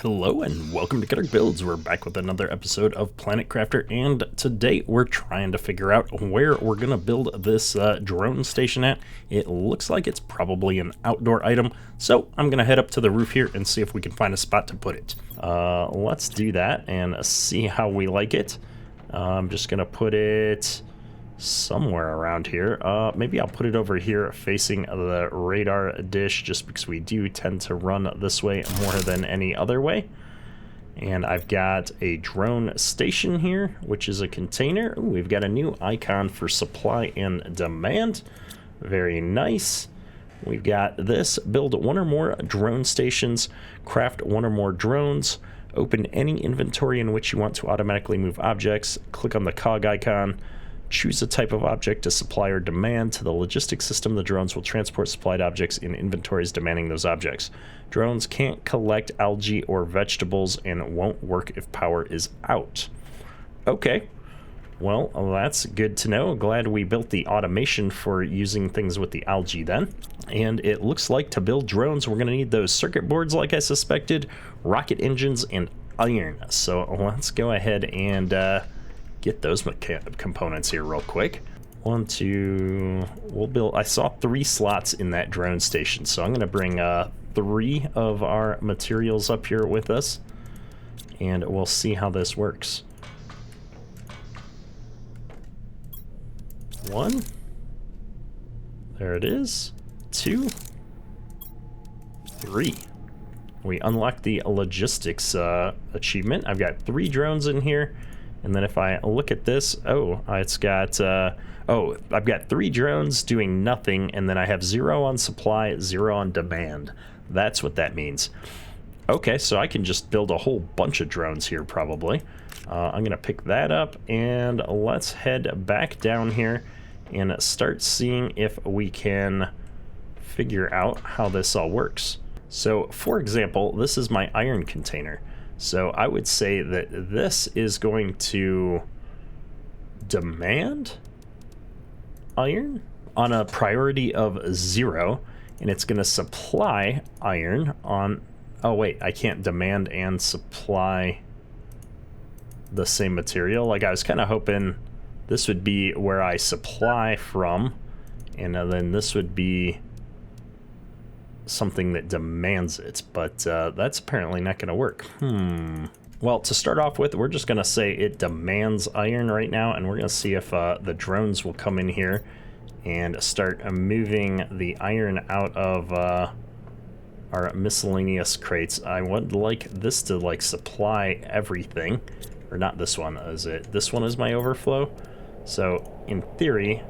Hello and welcome to Gutter Builds. We're back with another episode of Planet Crafter, and today we're trying to figure out where we're gonna build this drone station at. It looks like it's probably an outdoor item, so I'm gonna head up to the roof here and see if we can find a spot to put it. Let's do that and see how we like it. I'm just gonna put it somewhere around here. Maybe I'll put it over here facing the radar dish, just because we do tend to run this way more than any other way. And I've got a drone station here, which is a container. Ooh, we've got a new icon for supply and demand. Very nice. We've got this: build one or more drone stations, craft one or more drones, open any inventory in which you want to automatically move objects, click on the cog icon, choose a type of object to supply or demand to the logistics system. The drones will transport supplied objects in inventories demanding those objects. Drones can't collect algae or vegetables and won't work if power is out. Okay, well, that's good to know. Glad we built the automation for using things with the algae then. And it looks like to build drones, we're going to need those circuit boards like I suspected, rocket engines, and iron. So let's go ahead and get those components here real quick. We'll build. I saw 3 slots in that drone station, so I'm going to bring 3 of our materials up here with us, and we'll see how this works. 1. There it is. 2. 3. We unlocked the logistics achievement. I've got 3 drones in here. And then if I look at this, it's got, I've got 3 drones doing nothing, and then I have 0 on supply, 0 on demand. That's what that means. Okay, so I can just build a whole bunch of drones here probably. I'm gonna pick that up, and let's head back down here and start seeing if we can figure out how this all works. So, for example, this is my iron container. So I would say that this is going to demand iron on a priority of 0, and it's going to supply iron on... Oh wait, I can't demand and supply the same material. Like, I was kind of hoping this would be where I supply from, and then this would be something that demands it, but that's apparently not going to work. Well, to start off with, we're just going to say it demands iron right now, and we're going to see if the drones will come in here and start moving the iron out of our miscellaneous crates. I would like this to like supply everything, or not this one, is it? This one is my overflow. So in theory,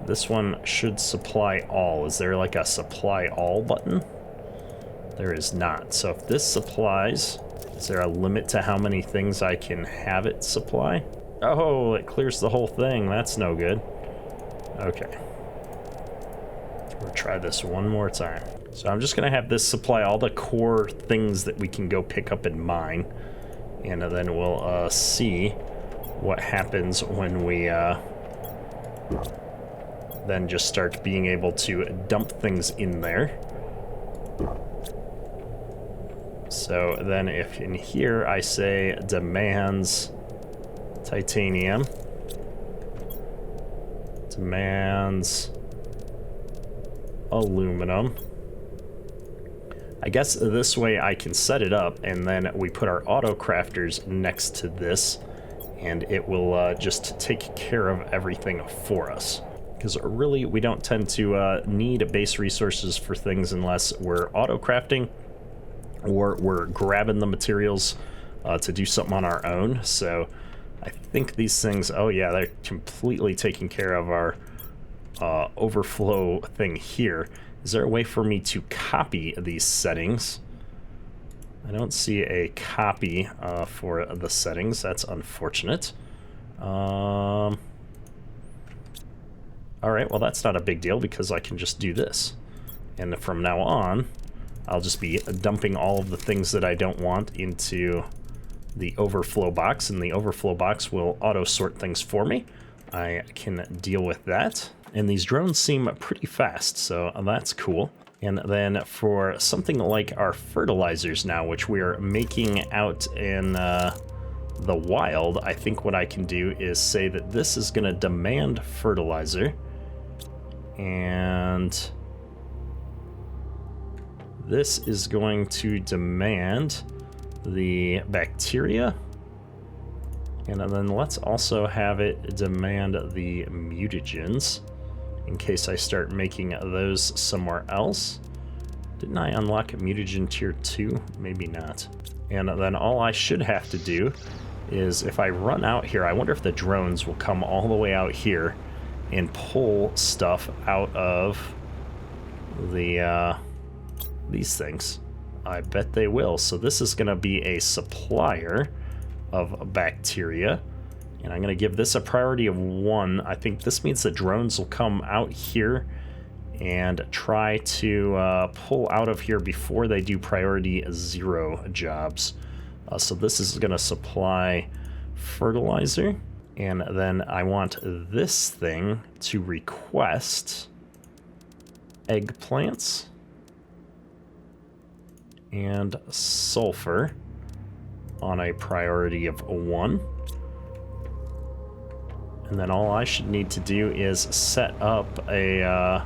this one should supply all. Is there like a supply all button? There is not. So if this supplies, is there a limit to how many things I can have it supply? Oh, it clears the whole thing. That's no good. Okay. We'll try this one more time. So I'm just gonna have this supply all the core things that we can go pick up and mine. And then we'll see what happens when we then just start being able to dump things in there. So then if in here I say demands titanium, demands aluminum, I guess this way I can set it up, and then we put our auto crafters next to this, and it will just take care of everything for us. Because really, we don't tend to need base resources for things unless we're auto-crafting or we're grabbing the materials to do something on our own. So I think these things, oh yeah, they're completely taking care of our overflow thing here. Is there a way for me to copy these settings? I don't see a copy for the settings. That's unfortunate. Alright, well that's not a big deal because I can just do this. And from now on, I'll just be dumping all of the things that I don't want into the overflow box, and the overflow box will auto-sort things for me. I can deal with that. And these drones seem pretty fast, so that's cool. And then for something like our fertilizers now, which we're making out in the wild, I think what I can do is say that this is going to demand fertilizer. And this is going to demand the bacteria. And then let's also have it demand the mutagens in case I start making those somewhere else. Didn't I unlock mutagen tier 2? Maybe not. And then all I should have to do is if I run out here, I wonder if the drones will come all the way out here and pull stuff out of the these things. I bet they will. So this is going to be a supplier of bacteria, and I'm going to give this a priority of 1. I think this means the drones will come out here and try to pull out of here before they do priority 0 jobs. So this is going to supply fertilizer, and then I want this thing to request eggplants and sulfur on a priority of 1. And then all I should need to do is set up a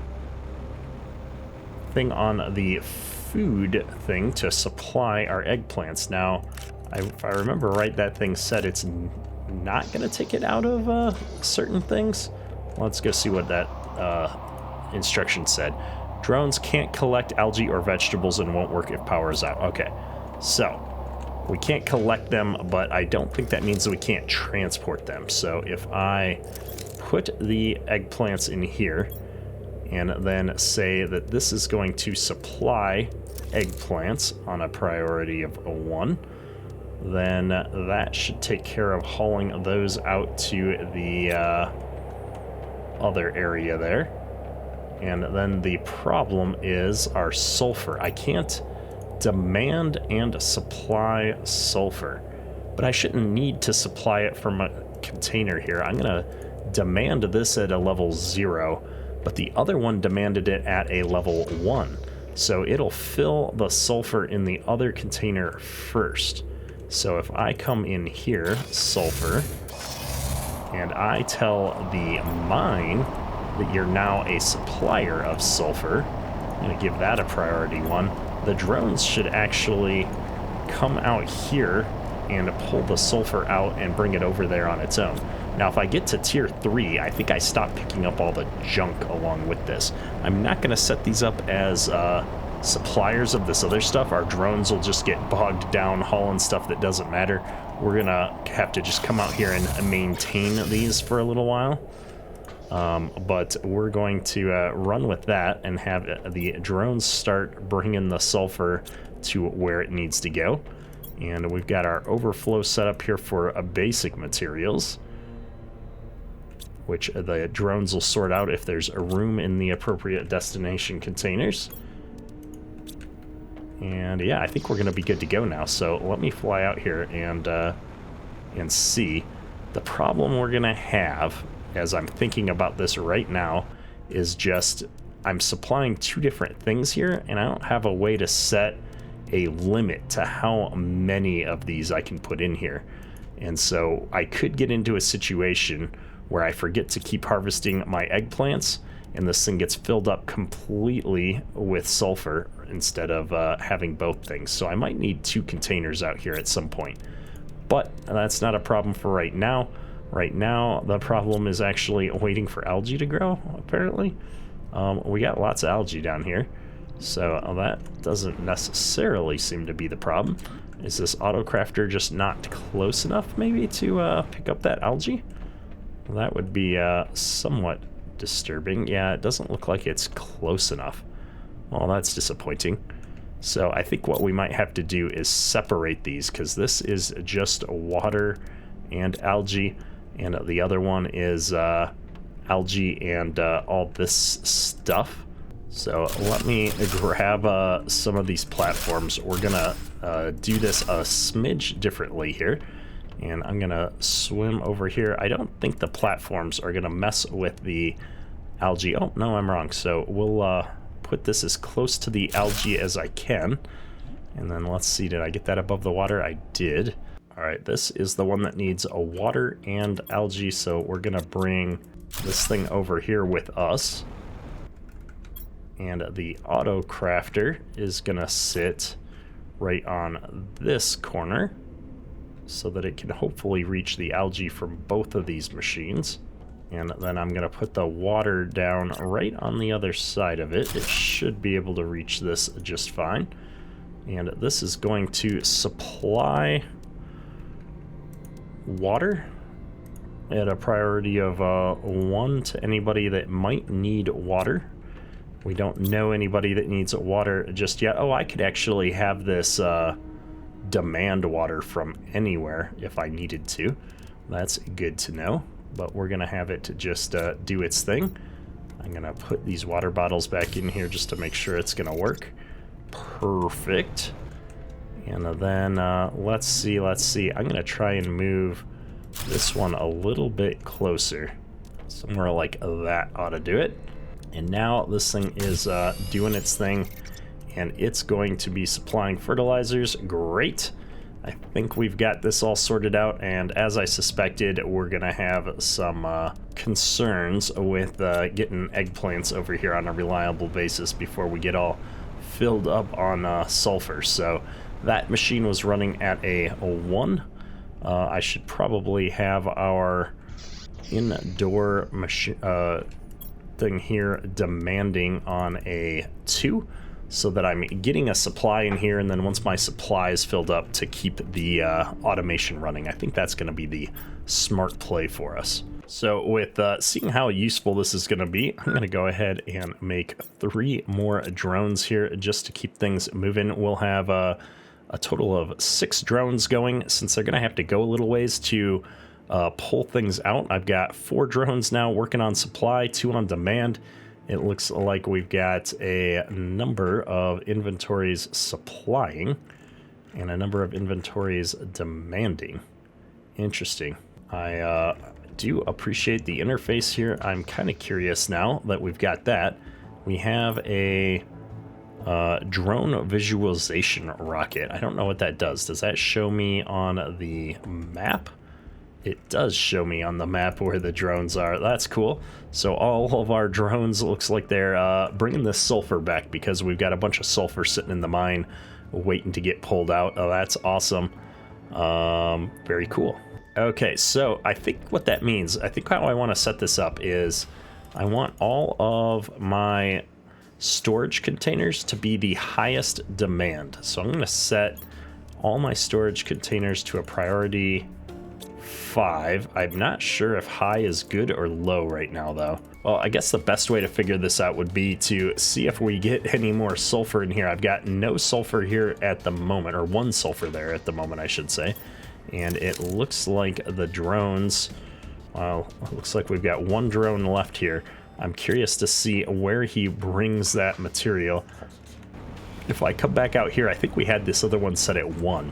thing on the food thing to supply our eggplants. Now, if I remember right, that thing said it's not going to take it out of certain things. Let's go see what that instruction said. Drones can't collect algae or vegetables and won't work if power is out. Okay, so we can't collect them, but I don't think that means that we can't transport them. So if I put the eggplants in here and then say that this is going to supply eggplants on a priority of 1, then that should take care of hauling those out to the other area there. And then the problem is our sulfur. I can't demand and supply sulfur, but I shouldn't need to supply it from a container here. I'm gonna demand this at a level 0, but the other one demanded it at a level 1. So it'll fill the sulfur in the other container first. So if I come in here, sulfur, and I tell the mine that you're now a supplier of sulfur, I'm gonna give that a priority 1. The drones should actually come out here and pull the sulfur out and bring it over there on its own. Now, if I get to tier 3, I think I stop picking up all the junk along with this. I'm not going to set these up as suppliers of this other stuff. Our drones will just get bogged down hauling stuff that doesn't matter. We're going to have to just come out here and maintain these for a little while. But we're going to run with that and have the drones start bringing the sulfur to where it needs to go. And we've got our overflow set up here for basic materials, which the drones will sort out if there's a room in the appropriate destination containers. And yeah, I think we're going to be good to go now. So let me fly out here and see. The problem we're going to have, as I'm thinking about this right now, is just I'm supplying 2 different things here, and I don't have a way to set a limit to how many of these I can put in here. And so I could get into a situation where I forget to keep harvesting my eggplants, and this thing gets filled up completely with sulfur instead of having both things. So I might need 2 containers out here at some point. But that's not a problem for right now. Right now, the problem is actually waiting for algae to grow, apparently. We got lots of algae down here, so that doesn't necessarily seem to be the problem. Is this autocrafter just not close enough, maybe, to pick up that algae? Well, that would be somewhat disturbing. Yeah, it doesn't look like it's close enough. Well, that's disappointing. So I think what we might have to do is separate these, because this is just water and algae, and the other one is algae and all this stuff. So let me grab some of these platforms. We're gonna do this a smidge differently here, and I'm gonna swim over here. I don't think the platforms are gonna mess with the algae. Oh no, I'm wrong. So we'll put put this as close to the algae as I can. And then let's see, did I get that above the water? I did. All right, this is the one that needs a water and algae, so we're gonna bring this thing over here with us. And the auto crafter is gonna sit right on this corner so that it can hopefully reach the algae from both of these machines. And then I'm gonna put the water down right on the other side of it. It should be able to reach this just fine. And this is going to supply water at a priority of 1 to anybody that might need water. We don't know anybody that needs water just yet. Oh, I could actually have this demand water from anywhere if I needed to. That's good to know, but we're gonna have it to just do its thing. I'm gonna put these water bottles back in here just to make sure it's gonna work. Perfect. And then let's see. I'm gonna try and move this one a little bit closer. Somewhere like that ought to do it. And now this thing is doing its thing, and it's going to be supplying fertilizers. Great. I think we've got this all sorted out, and as I suspected, we're gonna have some concerns with getting eggplants over here on a reliable basis before we get all filled up on sulfur. So that machine was running at a 1. I should probably have our indoor machine thing here demanding on a 2, so that I'm getting a supply in here, and then once my supply is filled up, to keep the automation running. I think that's going to be the smart play for us. So with seeing how useful this is going to be, I'm going to go ahead and make 3 more drones here just to keep things moving. We'll have a total of 6 drones going, since they're going to have to go a little ways to pull things out. I've got 4 drones now working on supply, 2 on demand. It looks like we've got a number of inventories supplying and a number of inventories demanding. Interesting. I do appreciate the interface here. I'm kind of curious now that we've got that. We have a drone visualization rocket. I don't know what that does. Does that show me on the map? It does show me on the map where the drones are. That's cool. So all of our drones looks like they're bringing this sulfur back, because we've got a bunch of sulfur sitting in the mine waiting to get pulled out. Oh, that's awesome. Very cool. Okay, so I think what that means, I think how I want to set this up is I want all of my storage containers to be the highest demand. So I'm going to set all my storage containers to a priority 5. I'm not sure if high is good or low right now, though. Well, I guess the best way to figure this out would be to see if we get any more sulfur in here. I've got no sulfur here at the moment, or 1 sulfur there at the moment, I should say. And it looks like the drones, well, it looks like we've got 1 drone left here. I'm curious to see where he brings that material. If I come back out here, I think we had this other one set at 1.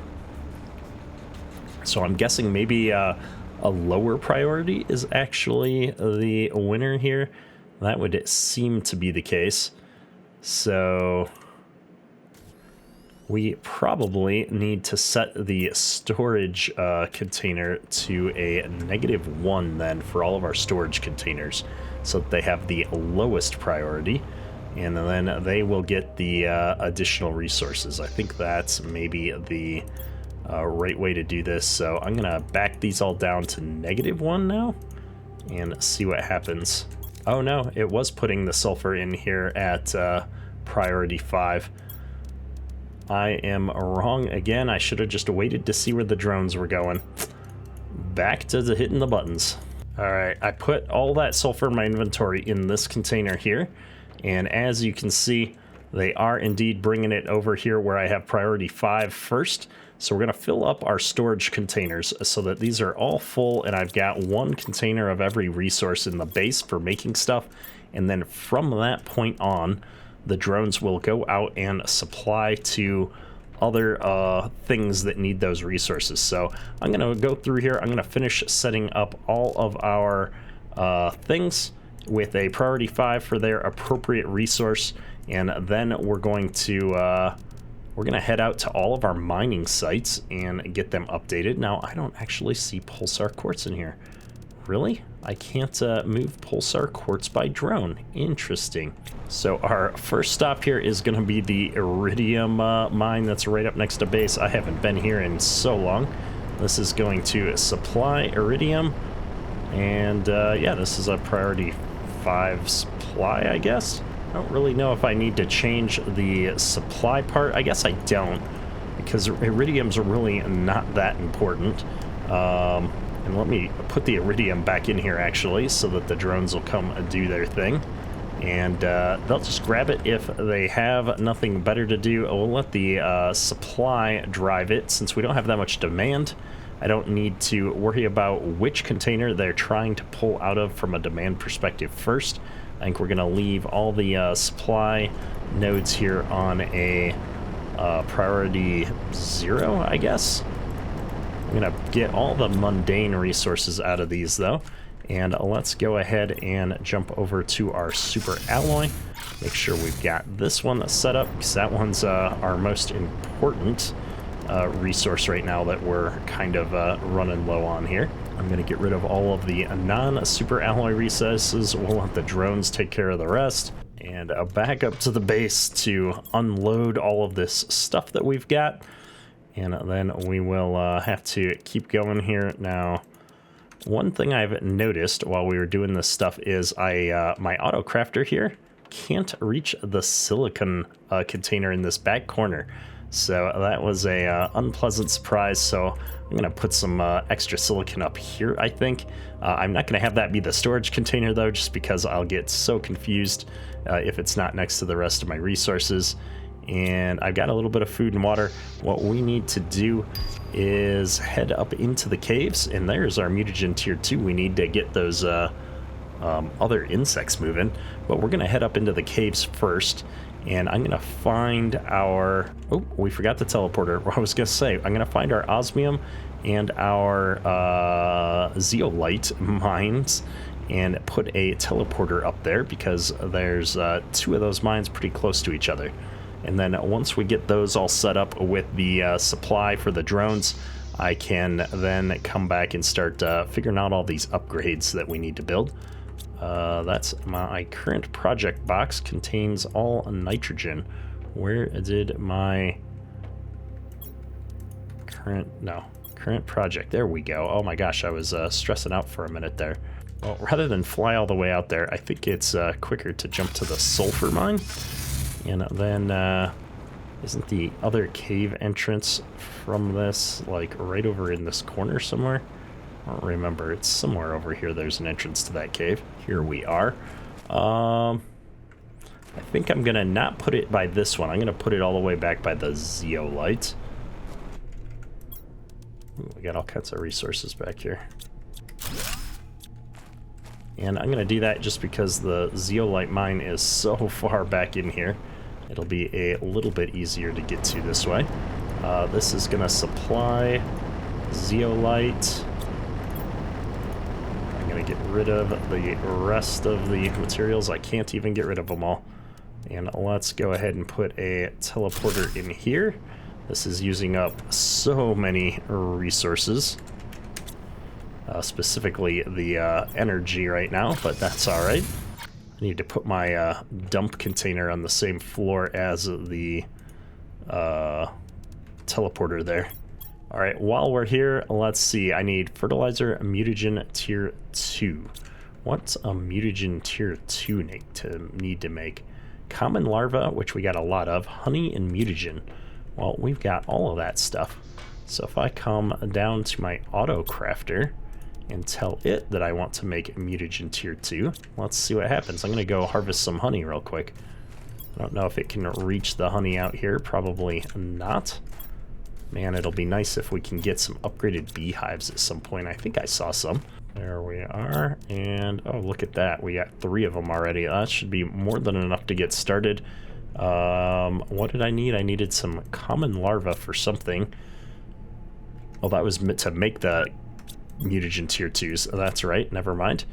So I'm guessing maybe a lower priority is actually the winner here. That would seem to be the case. So we probably need to set the storage container to a -1 then for all of our storage containers, so that they have the lowest priority, and then they will get the additional resources. I think that's maybe the right way to do this. So I'm gonna back these all down to -1 now and see what happens. Oh no, it was putting the sulfur in here at priority 5. I am wrong again. I should have just waited to see where the drones were going. Back to the hitting the buttons. All right, I put all that sulfur in my inventory in this container here, and as you can see, they are indeed bringing it over here where I have priority 5 first. So we're going to fill up our storage containers so that these are all full, and I've got 1 container of every resource in the base for making stuff. And then from that point on, the drones will go out and supply to other things that need those resources. So I'm going to go through here. I'm going to finish setting up all of our things with a priority 5 for their appropriate resource, and then we're going to head out to all of our mining sites and get them updated. Now, I don't actually see pulsar quartz in here. Really? I can't move pulsar quartz by drone. Interesting. So our first stop here is going to be the Iridium mine that's right up next to base. I haven't been here in so long. This is going to supply iridium, and yeah, this is a priority 5 supply, I guess. I don't really know if I need to change the supply part. I guess I don't, because iridium's really not that important. And let me put the iridium back in here, actually, so that the drones will come and do their thing. And they'll just grab it if they have nothing better to do. We'll let the supply drive it. Since we don't have that much demand, I don't need to worry about which container they're trying to pull out of from a demand perspective first. I think we're going to leave all the supply nodes here on a priority 0, I guess. I'm going to get all the mundane resources out of these, though. And let's go ahead and jump over to our super alloy. Make sure we've got this one set up, because that one's our most important resource right now that we're kind of running low on here. I'm going to get rid of all of the non-super alloy resources. We'll let the drones take care of the rest. And back up to the base to unload all of this stuff that we've got. And then we will have to keep going here. Now, one thing I've noticed while we were doing this stuff is my auto crafter here can't reach the silicon container in this back corner. So that was a unpleasant surprise. So I'm going to put some extra silicon up here, I think. I'm not going to have that be the storage container, though, just because I'll get so confused if it's not next to the rest of my resources. And I've got a little bit of food and water. What we need to do is head up into the caves, and there's our mutagen tier 2. We need to get those other insects moving, but we're going to head up into the caves first, and I'm going to find our... Oh, we forgot the teleporter. I was going to say, I'm going to find our osmium and our zeolite mines and put a teleporter up there, because there's 2 of those mines pretty close to each other. And then once we get those all set up with the supply for the drones, I can then come back and start figuring out all these upgrades that we need to build. That's my current project box, contains all nitrogen. Where did my current project? There we go. Oh my gosh, I was stressing out for a minute there. Well, rather than fly all the way out there, I think it's quicker to jump to the sulfur mine. And then, isn't the other cave entrance from this, like, right over in this corner somewhere? I don't remember. It's somewhere over here there's an entrance to that cave. Here we are. I think I'm going to not put it by this one. I'm going to put it all the way back by the zeolite. Ooh, we got all kinds of resources back here. And I'm going to do that just because the zeolite mine is so far back in here. It'll be a little bit easier to get to this way. This is going to supply zeolite. I'm going to get rid of the rest of the materials. I can't even get rid of them all. And let's go ahead and put a teleporter in here. This is using up so many resources. Specifically the energy right now, but that's all right. I need to put my dump container on the same floor as the teleporter there. All right, while we're here, let's see. I need fertilizer, mutagen tier 2. What's a mutagen tier 2 need to make? Common larva, which we got a lot of, honey and mutagen. Well, we've got all of that stuff. So if I come down to my auto crafter and tell it that I want to make mutagen tier 2. Let's see what happens. I'm going to go harvest some honey real quick. I don't know if it can reach the honey out here. Probably not. Man, it'll be nice if we can get some upgraded beehives at some point. I think I saw some. There we are. And, oh, look at that. We got 3 of them already. That should be more than enough to get started. What did I need? I needed some common larva for something. Oh, that was meant to make the mutagen tier 2s. That's right, never mind.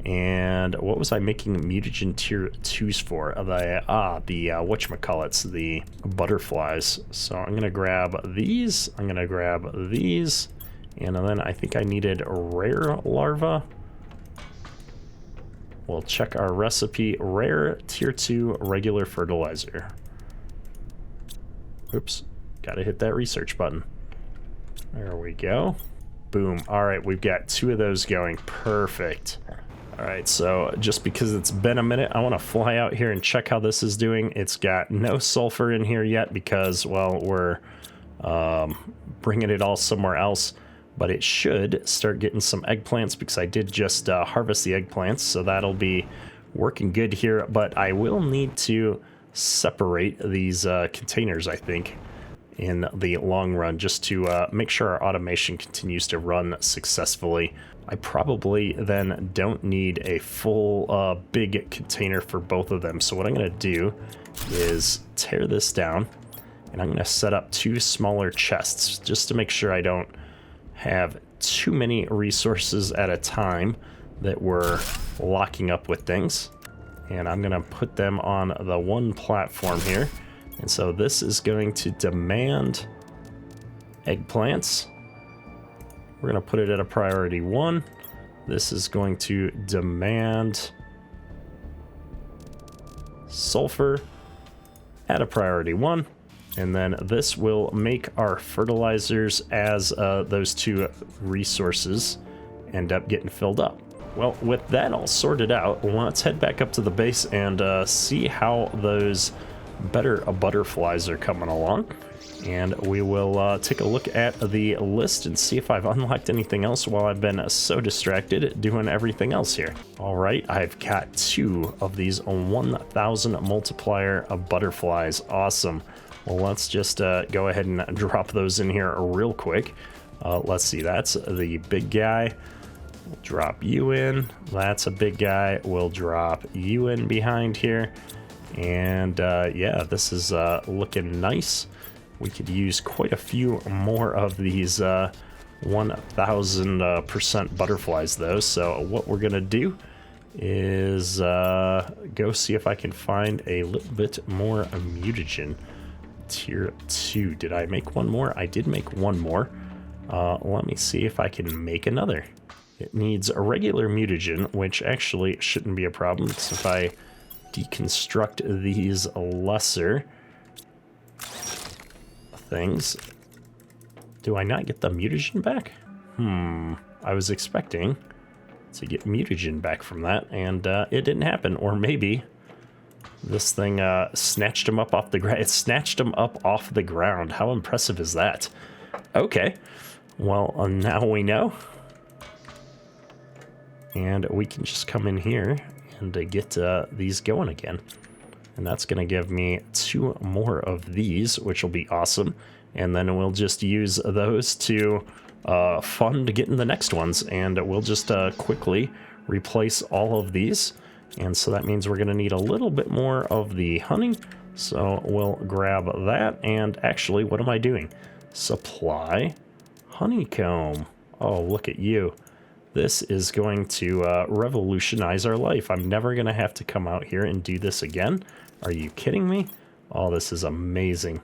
And what was I making mutagen tier 2s for? The whatchamacallits, the butterflies. So I'm gonna grab these, I'm gonna grab these, and then I think I needed rare larva. We'll check our recipe. Rare tier 2 regular fertilizer. Oops, gotta hit that research button. There we go. Boom. All right, we've got 2 of those going. Perfect. All right, so just because it's been a minute, I want to fly out here and check how this is doing. It's got no sulfur in here yet because, well, we're bringing it all somewhere else. But it should start getting some eggplants because I did just harvest the eggplants, so that'll be working good here. But I will need to separate these containers, I think, in the long run, just to make sure our automation continues to run successfully. I probably then don't need a full big container for both of them. So what I'm going to do is tear this down, and I'm going to set up 2 smaller chests just to make sure I don't have too many resources at a time that we're locking up with things. And I'm going to put them on the one platform here. And so this is going to demand eggplants. We're going to put it at a priority 1. This is going to demand sulfur at a priority 1. And then this will make our fertilizers as those 2 resources end up getting filled up. Well, with that all sorted out, let's head back up to the base and see how those better butterflies are coming along. And we will take a look at the list and see if I've unlocked anything else while I've been so distracted doing everything else here. All right, I've got 2 of these 1,000 multiplier butterflies. Awesome. Well, let's just go ahead and drop those in here real quick. Let's see, that's the big guy. We'll drop you in. That's a big guy. We'll drop you in behind here. And yeah, this is looking nice. We could use quite a few more of these 1,000% butterflies though. So what we're gonna do is go see if I can find a little bit more mutagen. Tier 2. Did I make one more? I did make one more. Let me see if I can make another. It needs a regular mutagen, which actually shouldn't be a problem because if I deconstruct these lesser things, do I not get the mutagen back? I was expecting to get mutagen back from that, and it didn't happen. Or maybe this thing snatched him up off the ground. It snatched him up off the ground. How impressive is that? Okay, well, now we know. And we can just come in here and get these going again. And that's going to give me 2 more of these, which will be awesome. And then we'll just use those to fund getting the next ones. And we'll just quickly replace all of these. And so that means we're going to need a little bit more of the honey. So we'll grab that. And actually, what am I doing? Supply honeycomb. Oh, look at you. This is going to revolutionize our life. I'm never going to have to come out here and do this again. Are you kidding me? Oh, this is amazing.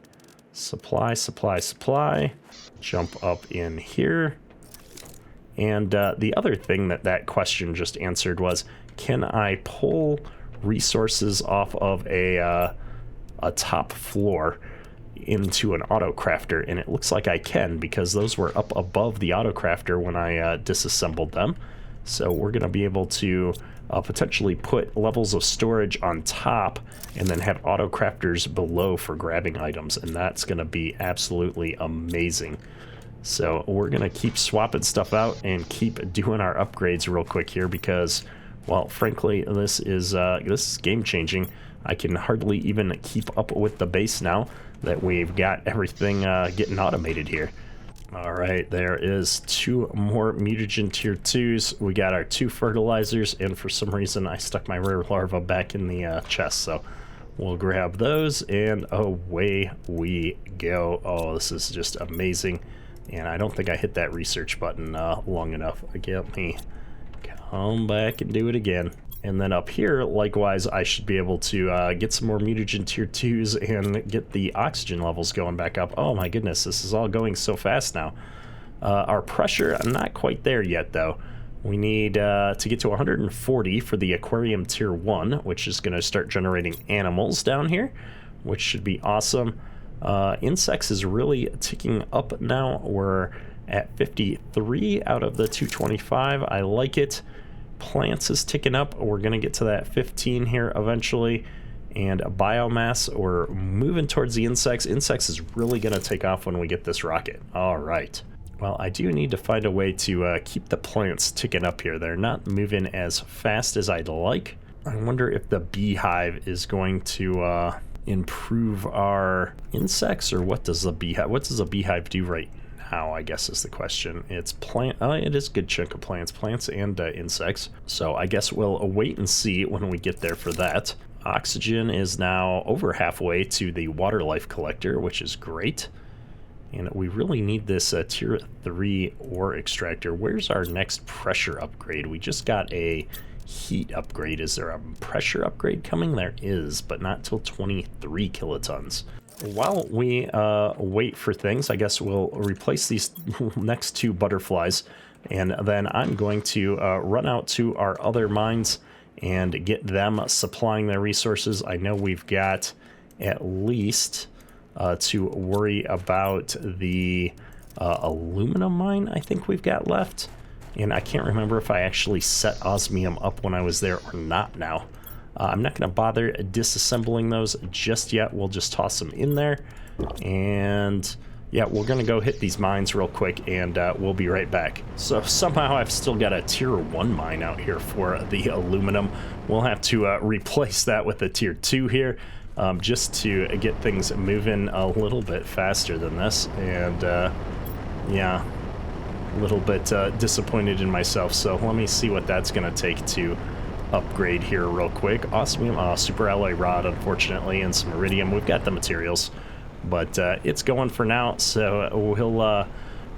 Supply, supply, supply. Jump up in here. And the other thing that question just answered was, can I pull resources off of a top floor into an auto crafter? And it looks like I can, because those were up above the auto crafter when I disassembled them. So we're going to be able to potentially put levels of storage on top and then have auto crafters below for grabbing items, and that's going to be absolutely amazing. So we're going to keep swapping stuff out and keep doing our upgrades real quick here because, well, frankly, this is game changing. I can hardly even keep up with the base now that we've got everything getting automated here. All right, there is 2 more mutagen tier 2s. We got our 2 fertilizers, and for some reason I stuck my rare larva back in the chest, so we'll grab those and away we go. Oh, this is just amazing. And I don't think I hit that research button long enough. Get me. Come Come back and do it again. And then up here, likewise, I should be able to get some more mutagen tier 2s and get the oxygen levels going back up. Oh my goodness, this is all going so fast now. Our pressure, I'm not quite there yet though. We need to get to 140 for the aquarium tier 1, which is going to start generating animals down here, which should be awesome. Insects is really ticking up now. We're at 53 out of the 225. I like it. Plants is ticking up. We're going to get to that 15 here eventually. And biomass, we're moving towards the insects. Insects is really going to take off when we get this rocket. All right. Well, I do need to find a way to keep the plants ticking up here. They're not moving as fast as I'd like. I wonder if the beehive is going to improve our insects, or what does the beehive do right now, I guess is the question. It's it is a good chunk of plants and insects. So I guess we'll wait and see when we get there for that. Oxygen is now over halfway to the water life collector, which is great. And we really need this tier 3 ore extractor. Where's our next pressure upgrade? We just got a heat upgrade. Is there a pressure upgrade coming? There is, but not till 23 kilotons. While we wait for things, I guess we'll replace these next 2 butterflies, and then I'm going to run out to our other mines and get them supplying their resources. I know we've got at least to worry about the aluminum mine I think we've got left. And I can't remember if I actually set osmium up when I was there or not now. I'm not going to bother disassembling those just yet. We'll just toss them in there. And yeah, we're going to go hit these mines real quick, and we'll be right back. So somehow I've still got a tier 1 mine out here for the aluminum. We'll have to replace that with a tier 2 here. Just to get things moving a little bit faster than this. And yeah, a little bit disappointed in myself. So let me see what that's going to take to upgrade here real quick. Osmium, super alloy rod, unfortunately, and some iridium. We've got the materials, but it's going for now. So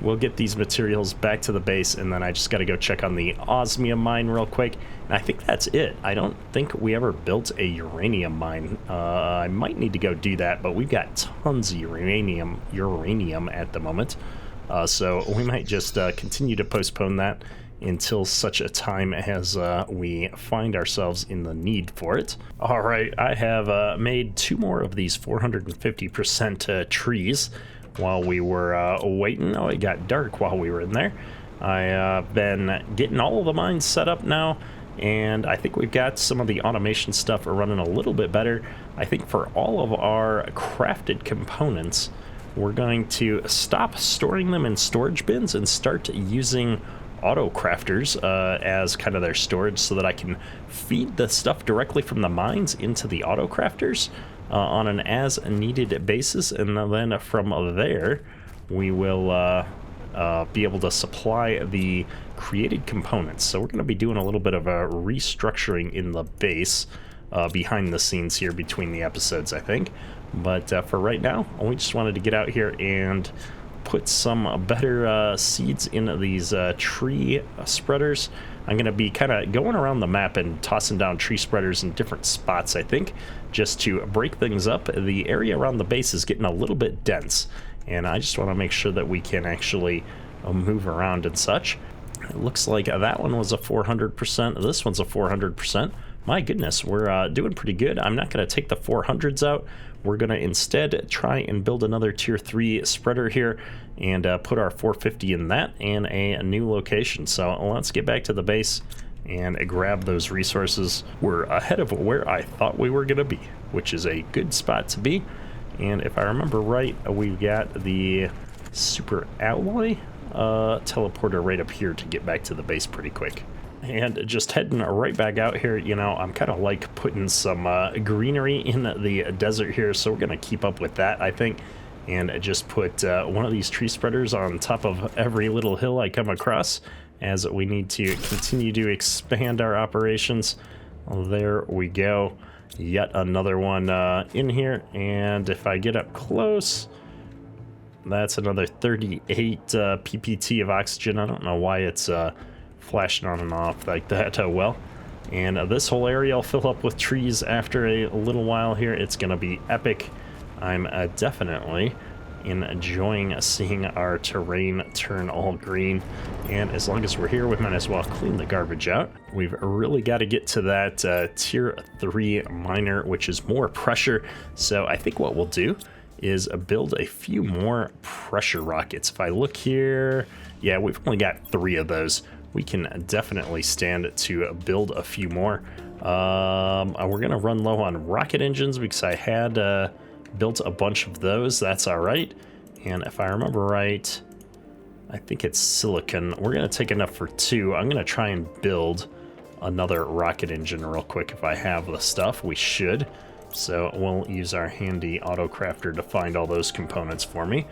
we'll get these materials back to the base, and then I just got to go check on the osmium mine real quick. And I think that's it. I don't think we ever built a uranium mine. I might need to go do that, but we've got tons of uranium at the moment. So we might just continue to postpone that until such a time as we find ourselves in the need for it. All right, I have made 2 more of these 450% trees while we were waiting. Oh, it got dark while we were in there. I've been getting all of the mines set up now, and I think we've got some of the automation stuff running a little bit better. I think for all of our crafted components, we're going to stop storing them in storage bins and start using auto crafters as kind of their storage, so that I can feed the stuff directly from the mines into the auto crafters on an as needed basis, and then from there we will be able to supply the created components. So we're going to be doing a little bit of a restructuring in the base behind the scenes here between the episodes, I think. But for right now, we just wanted to get out here and put some better seeds in these tree spreaders. I'm going to be kind of going around the map and tossing down tree spreaders in different spots, I think, just to break things up. The area around the base is getting a little bit dense, and I just want to make sure that we can actually move around and such. It looks like that one was a 400%. This one's a 400%. My goodness, we're doing pretty good. I'm not going to take the 400s out. We're going to instead try and build another tier 3 spreader here and put our 450 in that in a new location. So let's get back to the base and grab those resources. We're ahead of where I thought we were going to be, which is a good spot to be. And if I remember right, we've got the super alloy teleporter right up here to get back to the base pretty quick. And just heading right back out here, you know, I'm kind of like putting some greenery in the desert here, so we're going to keep up with that, I think, and just put one of these tree spreaders on top of every little hill I come across, as we need to continue to expand our operations. There we go. Yet another one in here, and if I get up close, that's another 38 ppt of oxygen. I don't know why it's flashing on and off like that. Oh well. And this whole area will fill up with trees after a little while here. It's going to be epic. I'm definitely enjoying seeing our terrain turn all green. And as long as we're here, we might as well clean the garbage out. We've really got to get to that tier 3 miner, which is more pressure. So I think what we'll do is build a few more pressure rockets. If I look here, yeah, we've only got 3 of those. We can definitely stand to build a few more. We're gonna run low on rocket engines because I had built a bunch of those. That's all right. And if I remember right, I think it's silicon. We're gonna take enough for 2. I'm gonna try and build another rocket engine real quick. If I have the stuff, we should. So we'll use our handy auto crafter to find all those components for me.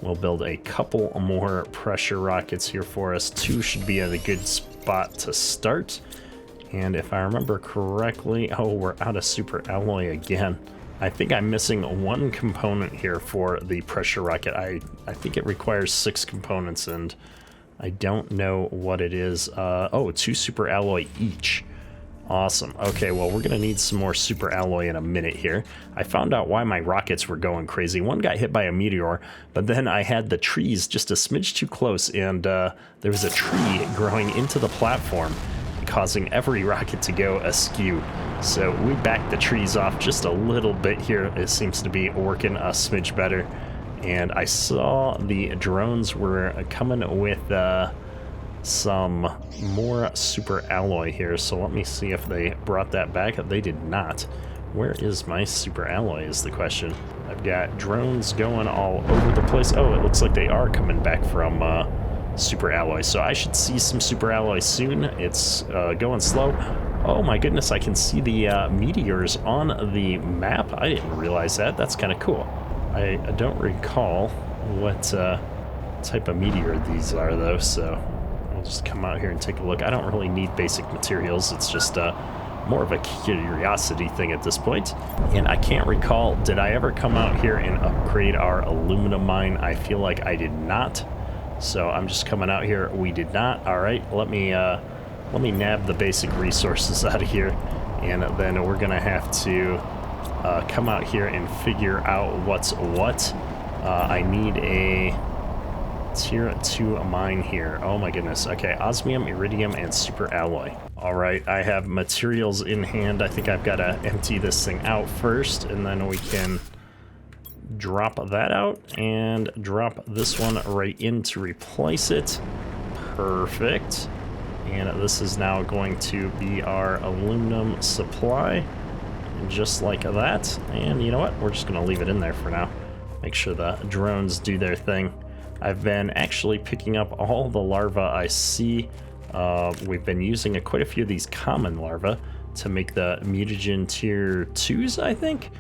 We'll build a couple more pressure rockets here for us. 2 should be at a good spot to start. And if I remember correctly, oh, we're out of super alloy again. I think I'm missing 1 component here for the pressure rocket. I think it requires 6 components, and I don't know what it is. Oh, 2 super alloy each. Awesome. Okay, well, we're gonna need some more super alloy in a minute here. I found out why my rockets were going crazy. One got hit by a meteor, but then I had the trees just a smidge too close, and there was a tree growing into the platform, causing every rocket to go askew. So we backed the trees off just a little bit here. It seems to be working a smidge better. And I saw the drones were coming with some more super alloy here, so let me see if they brought that back. They did not. Where is my super alloy is the question. I've got drones going all over the place. Oh, it looks like they are coming back from super alloy, so I should see some super alloy soon. It's going slow. Oh my goodness, I can see the meteors on the map. I didn't realize that. That's kind of cool. I don't recall what type of meteor these are though, so I'll just come out here and take a look. I don't really need basic materials. It's just more of a curiosity thing at this point. And I can't recall, did I ever come out here and upgrade our aluminum mine? I feel like I did not. So I'm just coming out here. We did not. All right, let me nab the basic resources out of here, and then we're gonna have to come out here and figure out what's what. I need a tier 2 mine here. Oh my goodness. Okay, osmium, iridium, and super alloy. All right, I have materials in hand. I think I've got to empty this thing out first, and then we can drop that out and drop this one right in to replace it. Perfect. And this is now going to be our aluminum supply, just like that. And you know what? We're just going to leave it in there for now. Make sure the drones do their thing. I've been actually picking up all the larvae I see. We've been using quite a few of these common larvae to make the mutagen tier 2s, I think.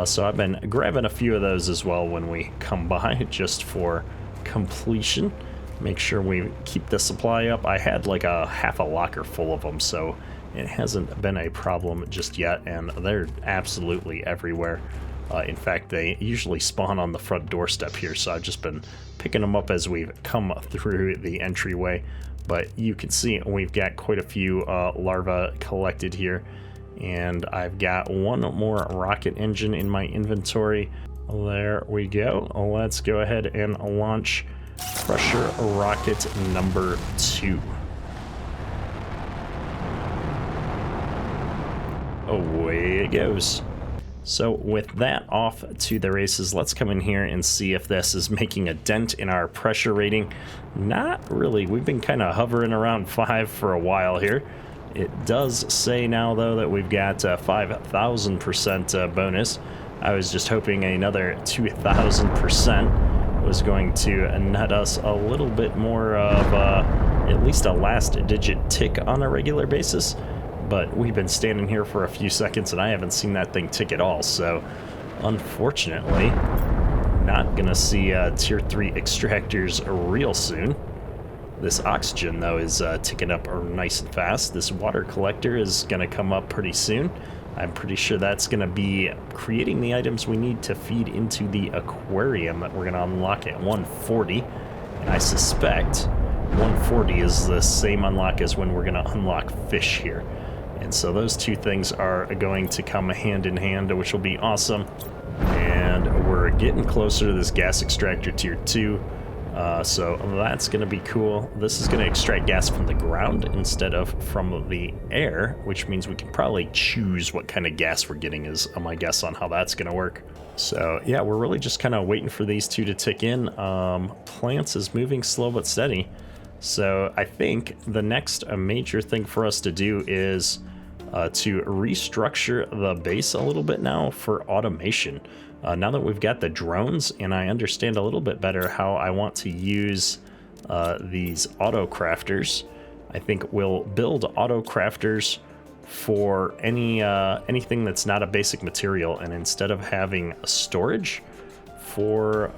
So I've been grabbing a few of those as well when we come by, just for completion. Make sure we keep the supply up. I had like a half a locker full of them, so it hasn't been a problem just yet, and they're absolutely everywhere. In fact, they usually spawn on the front doorstep here, so I've just been picking them up as we've come through the entryway. But you can see we've got quite a few larvae collected here, and I've got one more rocket engine in my inventory. There we go. Let's go ahead and launch pressure rocket number 2. Away it goes. So with that off to the races, let's come in here and see if this is making a dent in our pressure rating. Not really. We've been kind of hovering around 5 for a while here. It does say now, though, that we've got 5,000% bonus. I was just hoping another 2,000% was going to nut us a little bit more of at least a last digit tick on a regular basis. But we've been standing here for a few seconds and I haven't seen that thing tick at all, so unfortunately not gonna see tier 3 extractors real soon. This oxygen though is ticking up nice and fast. This water collector is gonna come up pretty soon. I'm pretty sure that's gonna be creating the items we need to feed into the aquarium that we're gonna unlock at 140, and I suspect 140 is the same unlock as when we're going to unlock fish here. And so those two things are going to come hand in hand, which will be awesome. And we're getting closer to this gas extractor tier 2. So that's going to be cool. This is going to extract gas from the ground instead of from the air, which means we can probably choose what kind of gas we're getting is my guess on how that's going to work. So yeah, we're really just kind of waiting for these two to tick in. Plants is moving slow but steady. So I think the next major thing for us to do is to restructure the base a little bit now for automation. Now that we've got the drones and I understand a little bit better how I want to use these auto crafters, I think we'll build auto crafters for anything that's not a basic material, and instead of having a storage for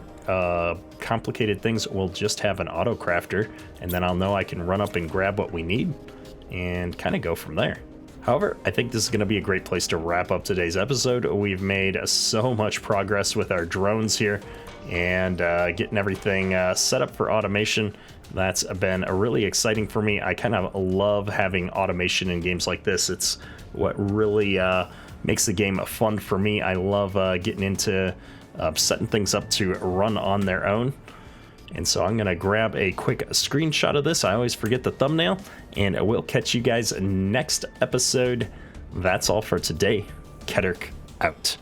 complicated things, we'll just have an auto crafter, and then I'll know I can run up and grab what we need and kind of go from there. However, I think this is going to be a great place to wrap up today's episode. We've made so much progress with our drones here and getting everything set up for automation. That's been really exciting for me. I kind of love having automation in games like this. It's what really makes the game fun for me. I love getting into setting things up to run on their own. And so I'm going to grab a quick screenshot of this. I always forget the thumbnail, and we'll catch you guys next episode. That's all for today. Keterk out.